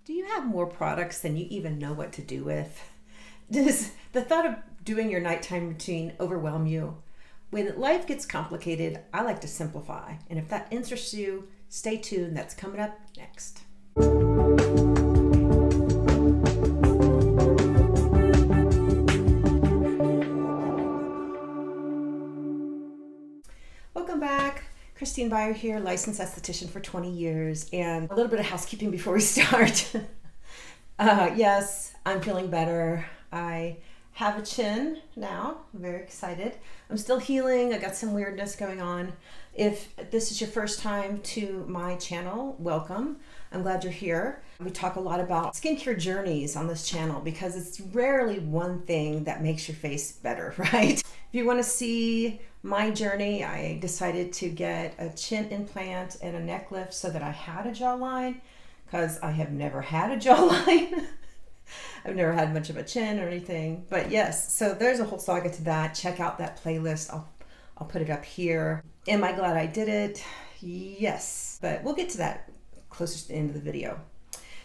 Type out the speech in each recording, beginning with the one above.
Do you have more products than you even know what to do with? Does the thought of doing your nighttime routine overwhelm you? When life gets complicated, I like to simplify. And if that interests you, stay tuned. That's coming up next. Welcome back. Christine Byer here, licensed esthetician for 20 years, and a little bit of housekeeping before we start. Yes, I'm feeling better. I have a chin now. I'm very excited. I'm still healing. I got some weirdness going on. If this is your first time to my channel, welcome. I'm glad you're here. We talk a lot about skincare journeys on this channel because it's rarely one thing that makes your face better, right? If you want to see my journey, I decided to get a chin implant and a neck lift so that I had a jawline, because I have never had a jawline. I've never had much of a chin or anything, but yes, so there's a whole saga to that. Check out that playlist. I'll put it up here. Am I glad I did it? Yes, but we'll get to that closer to the end of the video.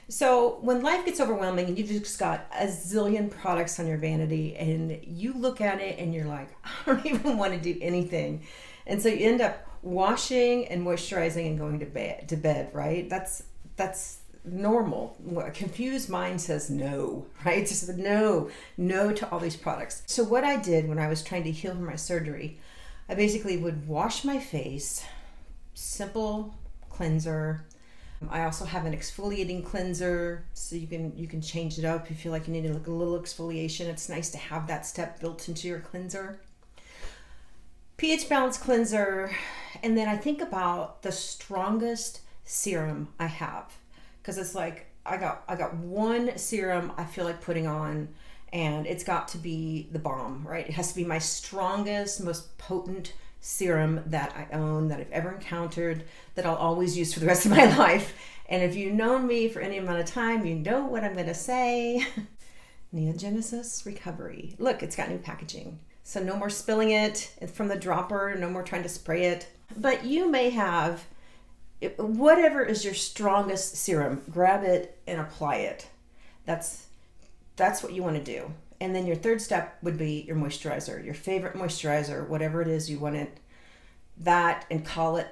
So when life gets overwhelming and you've just got a zillion products on your vanity and you look at it and you're like, I don't even want to do anything. And so you end up washing and moisturizing and going to bed, right? That's normal. A confused mind says no, right? Just no to all these products. So what I did when I was trying to heal from my surgery, I basically would wash my face, simple cleanser. I also have an exfoliating cleanser, so you can change it up if you feel like you need a little exfoliation. It's nice to have that step built into your cleanser. pH balance cleanser, and then I think about the strongest serum I have, because it's like I got one serum I feel like putting on, and it's got to be the bomb, right? It has to be my strongest, most potent serum that I own, that I've ever encountered, that I'll always use for the rest of my life. And if you've known me for any amount of time, you know what I'm gonna say. NeoGenesis Recovery. Look, it's got new packaging. So no more spilling it from the dropper, no more trying to spray it. But you may have, whatever is your strongest serum, grab it and apply it. That's what you wanna do. And then your third step would be your moisturizer, your favorite moisturizer, whatever it is you want it, that, and call it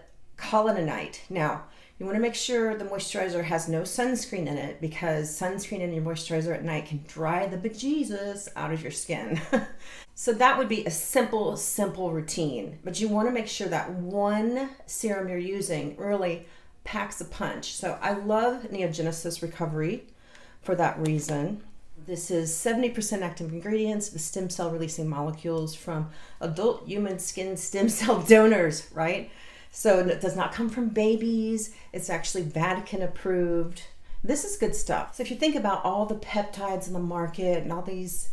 a night. Now, you want to make sure the moisturizer has no sunscreen in it, because sunscreen in your moisturizer at night can dry the bejesus out of your skin. So that would be a simple routine. But you want to make sure that one serum you're using really packs a punch. So I love NeoGenesis Recovery for that reason. This is 70% active ingredients with stem cell releasing molecules from adult human skin stem cell donors, right? So it does not come from babies. It's actually Vatican approved. This is good stuff. So if you think about all the peptides in the market and all these,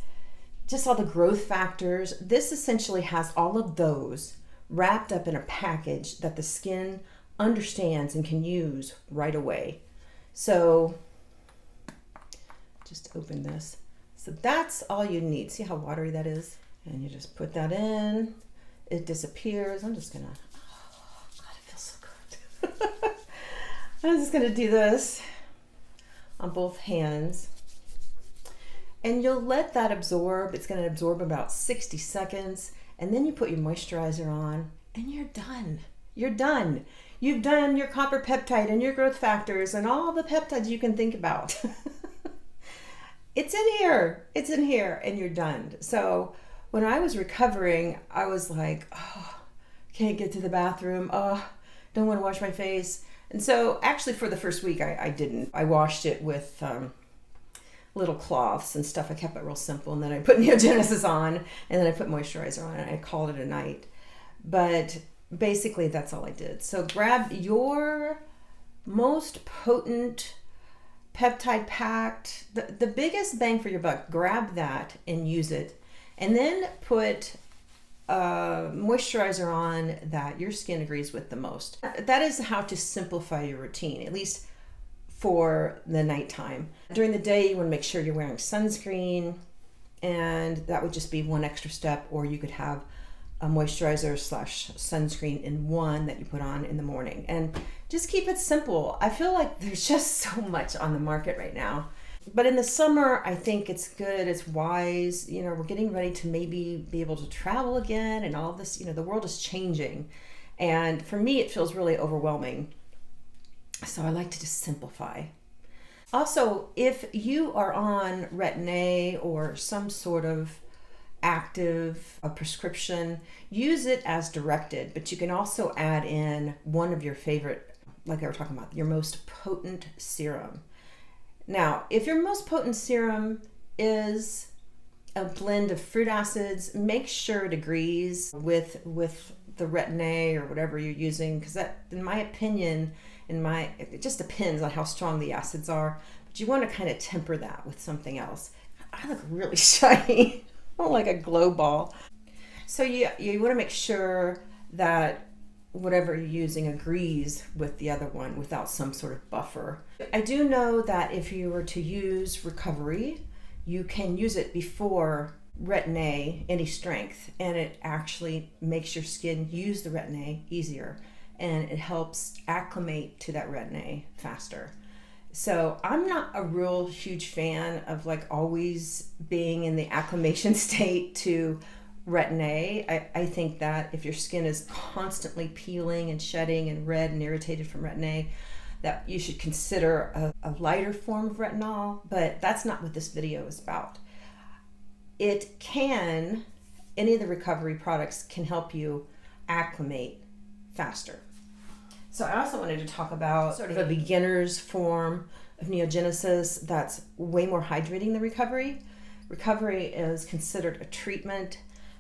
just all the growth factors, this essentially has all of those wrapped up in a package that the skin understands and can use right away. So just open this. So that's all you need. See how watery that is? And you just put that in. It disappears. I'm just gonna, oh God, it feels so good. I'm just gonna do this on both hands. And you'll let that absorb. It's gonna absorb about 60 seconds. And then you put your moisturizer on and you're done. You're done. You've done your copper peptide and your growth factors and all the peptides you can think about. It's in here, and you're done. So when I was recovering, I was like, oh, can't get to the bathroom. Oh, don't want to wash my face. And so actually for the first week, I didn't. I washed it with little cloths and stuff. I kept it real simple. And then I put NeoGenesis on, and then I put moisturizer on, and I called it a night. But basically, that's all I did. So grab your most potent peptide packed, the biggest bang for your buck, grab that and use it, and then put moisturizer on that your skin agrees with the most. That is how to simplify your routine, at least for the nighttime. During the day, you want to make sure you're wearing sunscreen, and that would just be one extra step, or you could have a moisturizer / sunscreen in one that you put on in the morning. And just keep it simple. I feel like there's just so much on the market right now. But in the summer, I think it's good, it's wise. You know, we're getting ready to maybe be able to travel again and all this, you know, the world is changing. And for me, it feels really overwhelming. So I like to just simplify. Also, if you are on Retin-A or some sort of active a prescription, use it as directed, but you can also add in one of your favorite, like I was talking about, your most potent serum. Now, if your most potent serum is a blend of fruit acids, make sure it agrees with the Retin-A or whatever you're using, because that, in my opinion, it just depends on how strong the acids are, but you want to kind of temper that with something else. I look really shiny, like a glow ball. So you want to make sure that whatever you're using agrees with the other one without some sort of buffer. I do know that if you were to use Recovery, you can use it before Retin-A, any strength, and it actually makes your skin use the Retin-A easier, and it helps acclimate to that Retin-A faster. So I'm not a real huge fan of like always being in the acclimation state to Retin-A. I think that if your skin is constantly peeling and shedding and red and irritated from Retin-A, that you should consider a lighter form of retinol, but that's not what this video is about. Any of the recovery products can help you acclimate faster. So I also wanted to talk about sort of a beginner's form of NeoGenesis that's way more hydrating than Recovery. Recovery is considered a treatment,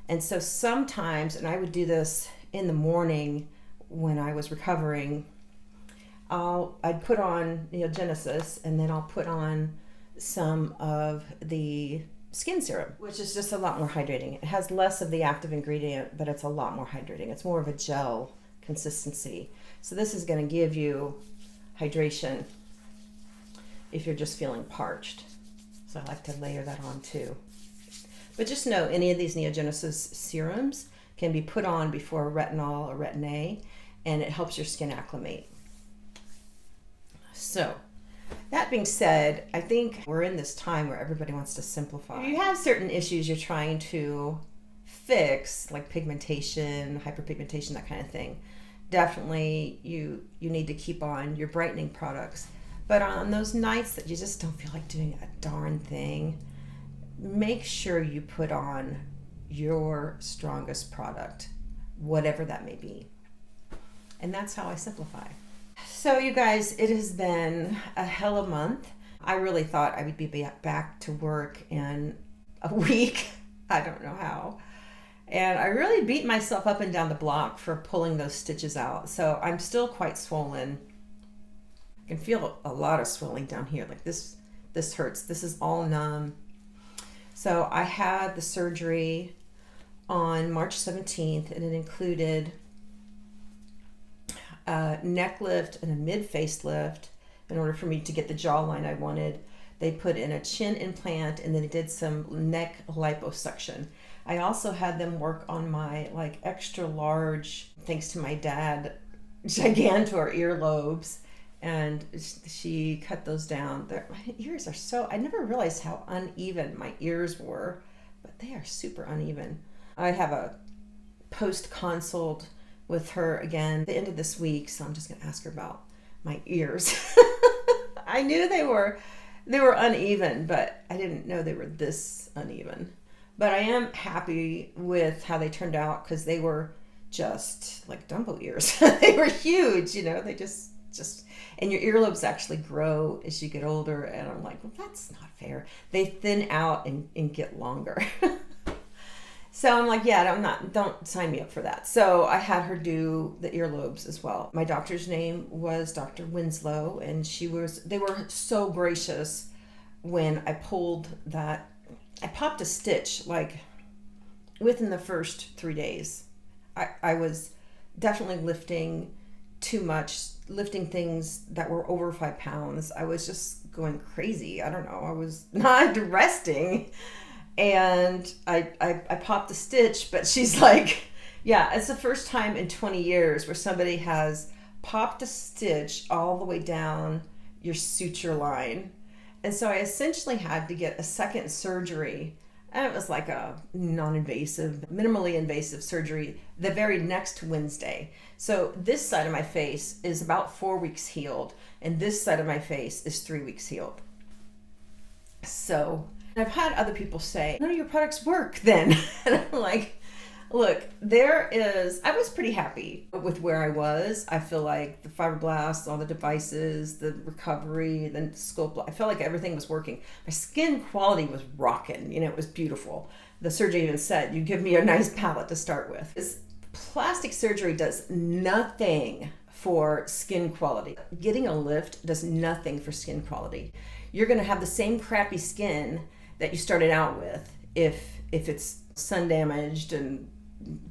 and so sometimes, and I would do this in the morning when I was recovering, I'd put on NeoGenesis, and then I'll put on some of the skin serum, which is just a lot more hydrating. It has less of the active ingredient, but it's a lot more hydrating. It's more of a gel consistency. So this is going to give you hydration if you're just feeling parched. So I like to layer that on too. But just know any of these NeoGenesis serums can be put on before retinol or Retin-A, and it helps your skin acclimate. So that being said, I think we're in this time where everybody wants to simplify. If you have certain issues you're trying to fix, like pigmentation, hyperpigmentation, that kind of thing, definitely you need to keep on your brightening products. But on those nights that you just don't feel like doing a darn thing, make sure you put on your strongest product, whatever that may be. And that's how I simplify. So you guys, it has been a hell of a month. I really thought I would be back to work in a week. I don't know how. And I really beat myself up and down the block for pulling those stitches out. So I'm still quite swollen. I can feel a lot of swelling down here. Like this hurts. This is all numb. So I had the surgery on March 17th, and it included a neck lift and a mid face lift. In order for me to get the jawline I wanted, they put in a chin implant, and then they did some neck liposuction. I also had them work on my like extra large, thanks to my dad, gigantor earlobes, and she cut those down. My ears are so, I never realized how uneven my ears were, but they are super uneven. I have a post-consult with her again at the end of this week, so I'm just going to ask her about my ears. I knew they were uneven, but I didn't know they were this uneven. But I am happy with how they turned out, because they were just like Dumbo ears. They were huge, you know, they just, and your earlobes actually grow as you get older. And I'm like, well, that's not fair. They thin out and get longer. So I'm like, yeah, don't sign me up for that. So I had her do the earlobes as well. My doctor's name was Dr. Winslow, and they were so gracious when I pulled that. I popped a stitch like within the first 3 days. I was definitely lifting too much, lifting things that were over 5 pounds. I was just going crazy. I don't know. I was not resting. And I popped the stitch, but she's like, yeah, it's the first time in 20 years where somebody has popped a stitch all the way down your suture line. And so I essentially had to get a second surgery. And it was like a non-invasive, minimally invasive surgery the very next Wednesday. So this side of my face is about 4 weeks healed, and this side of my face is 3 weeks healed. So I've had other people say, none of your products work then. And I'm like, look, I was pretty happy with where I was. I feel like the fibroblasts, all the devices, the recovery, the sculpt, I felt like everything was working. My skin quality was rocking, it was beautiful. The surgeon even said, you give me a nice palette to start with. This plastic surgery does nothing for skin quality. Getting a lift does nothing for skin quality. You're gonna have the same crappy skin that you started out with if it's sun damaged and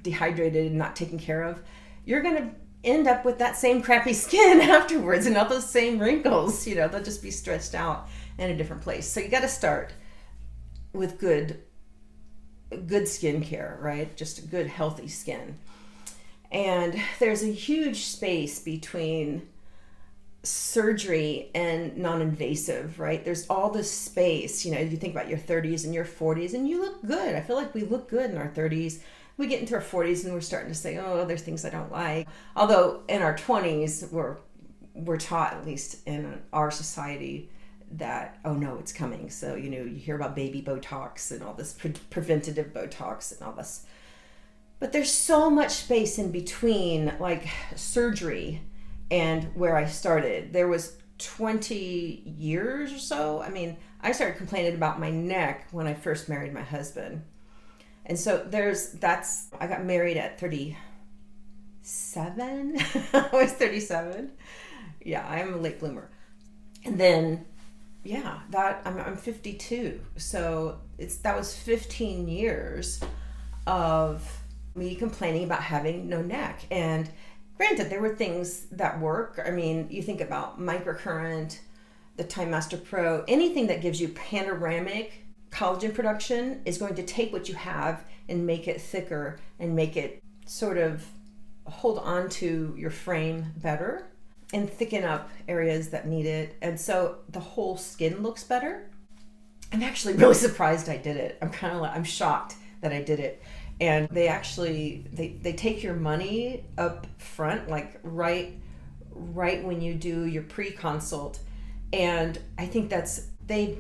dehydrated and not taken care of. You're going to end up with that same crappy skin afterwards and all those same wrinkles. They'll just be stretched out in a different place. So you got to start with good skincare, right? Just good healthy skin. And there's a huge space between surgery and non-invasive, right? There's all this space. You think about your 30s and your 40s, and you look good. I feel like we look good in our 30s. We get into our 40s and we're starting to say, oh, there's things I don't like. Although in our 20s, we're taught, at least in our society, that, oh no, it's coming. So, you hear about baby Botox and all this preventative Botox and all this. But there's so much space in between, like surgery and where I started. There was 20 years or so. I started complaining about my neck when I first married my husband. And so I got married at 37. I was 37. Yeah, I'm a late bloomer. And then, I'm 52. So that was 15 years of me complaining about having no neck. And granted, there were things that work. You think about microcurrent, the Time Master Pro, anything that gives you panoramic collagen production is going to take what you have and make it thicker and make it sort of hold on to your frame better and thicken up areas that need it. And so the whole skin looks better. I'm actually really surprised I did it. I'm shocked that I did it. And they actually, they take your money up front, like right when you do your pre-consult. And I think they've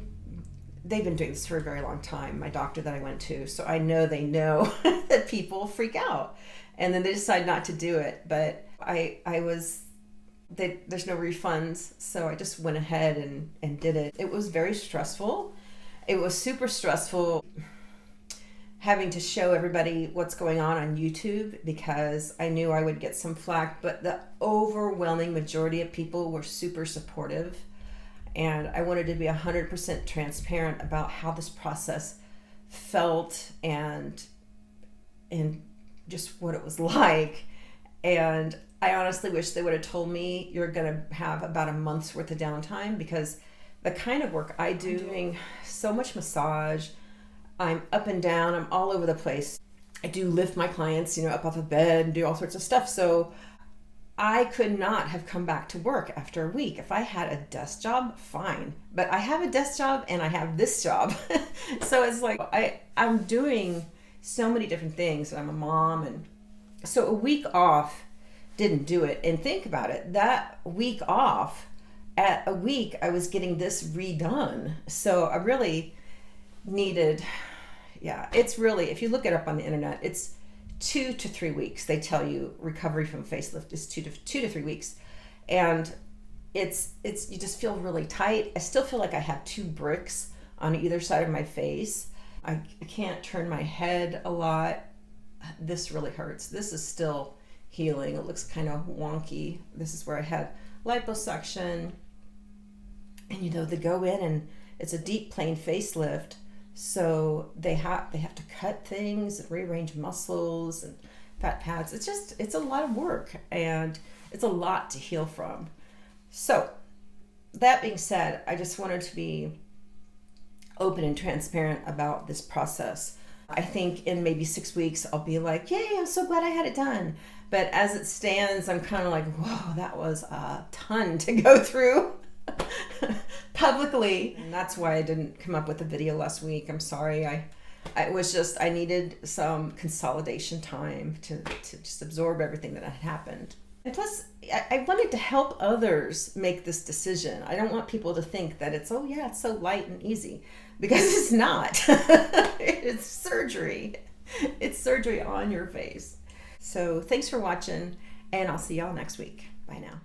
been doing this for a very long time, my doctor that I went to. So I know they know that people freak out and then they decide not to do it. But there's no refunds. So I just went ahead and did it. It was very stressful. It was super stressful having to show everybody what's going on YouTube because I knew I would get some flack, but the overwhelming majority of people were super supportive. And I wanted to be 100% transparent about how this process felt and just what it was like. And I honestly wish they would have told me you're going to have about a month's worth of downtime because the kind of work I do, doing so much massage, I'm up and down, I'm all over the place. I do lift my clients, up off of bed and do all sorts of stuff. So I could not have come back to work after a week. If I had a desk job, fine. But I have a desk job and I have this job. So it's like I'm doing so many different things. I'm a mom. And so a week off didn't do it. And think about it. That week off, at a week, I was getting this redone. So I really needed, it's really, if you look it up on the internet, it's 2 to 3 weeks. They tell you recovery from facelift is 2 to 3 weeks, and it's you just feel really tight. I still feel like I have 2 bricks on either side of my face. I can't turn my head a lot. This really hurts. This is still healing. It looks kind of wonky. This is where I had liposuction, and they go in and it's a deep plane facelift. So they have to cut things and rearrange muscles and fat pads. It's a lot of work and it's a lot to heal from. So that being said, I just wanted to be open and transparent about this process. I think in maybe 6 weeks, I'll be like, yay, I'm so glad I had it done. But as it stands, I'm kind of like, whoa, that was a ton to go through publicly. And that's why I didn't come up with a video last week. I'm sorry. I was just, I needed some consolidation time to just absorb everything that had happened. And plus, I wanted to help others make this decision. I don't want people to think that it's, oh yeah, it's so light and easy, because it's not. It's surgery. It's surgery on your face. So thanks for watching, and I'll see y'all next week. Bye now.